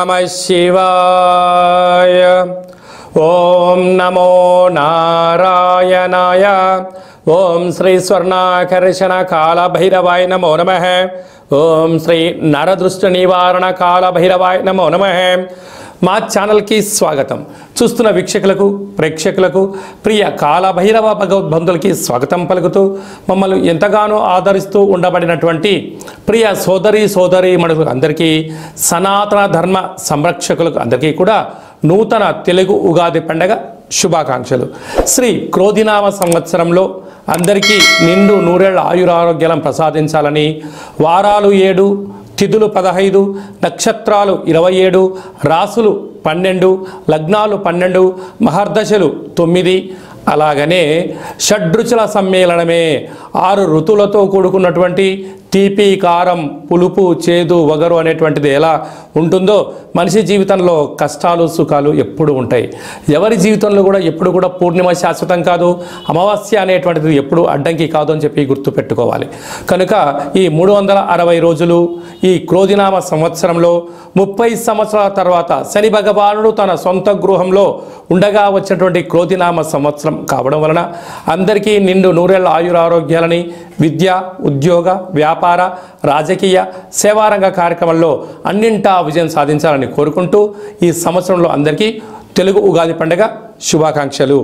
नमः शिवाय। ओम नमो नारायणाय। ओम श्री स्वर्णाकर्षण काल भैरवाय नमो नमः। ओम श्री नरदृष्ट निवारण काल भैरवाय नमो नमः। మా ఛానల్కి స్వాగతం. చూస్తున్న వీక్షకులకు ప్రేక్షకులకు ప్రియ కాలభైరవ భగవద్బంధులకి స్వాగతం పలుకుతూ మమ్మల్ని ఎంతగానో ఆదరిస్తూ ఉండబడినటువంటి ప్రియ సోదరి మనులకు అందరికీ, సనాతన ధర్మ సంరక్షకులకు అందరికీ కూడా నూతన తెలుగు ఉగాది పండగ శుభాకాంక్షలు. శ్రీ క్రోధినామ సంవత్సరంలో అందరికీ నిండు నూరేళ్ల ఆయురారోగ్యాలను ప్రసాదించాలని, వారాలు 7, తిథులు 15, నక్షత్రాలు 27, రాసులు 12, లగ్నాలు 12, మహర్దశలు 9, అలాగనే షడ్రుచుల సమ్మేళనమే 6 ఋతువులతో కూడుకున్నటువంటి తీపి, కారం, పులుపు, చేదు, వగరు అనేటువంటిది ఎలా ఉంటుందో మనిషి జీవితంలో కష్టాలు సుఖాలు ఎప్పుడు ఉంటాయి. ఎవరి జీవితంలో కూడా ఎప్పుడు కూడా పూర్ణిమ శాశ్వతం కాదు, అమావాస్య అనేటువంటిది ఎప్పుడు అడ్డంకి కాదు అని చెప్పి గుర్తుపెట్టుకోవాలి. కనుక ఈ 360 రోజులు ఈ క్రోధినామ సంవత్సరంలో 30 సంవత్సరాల తర్వాత శని భగవానుడు తన సొంత గృహంలో ఉండగా వచ్చినటువంటి క్రోధినామ సంవత్సరం కావడం వలన అందరికీ నిండు నూరేళ్ల ఆయురారోగ్యాలని, విద్య, ఉద్యోగ, వ్యాపార, రాజకీయ, సేవారంగ కార్యక్రమాల్లో అన్నింటా విజయం సాధించాలని కోరుకుంటూ ఈ సంవత్సరంలో అందరికీ తెలుగు ఉగాది పండుగ శుభాకాంక్షలు.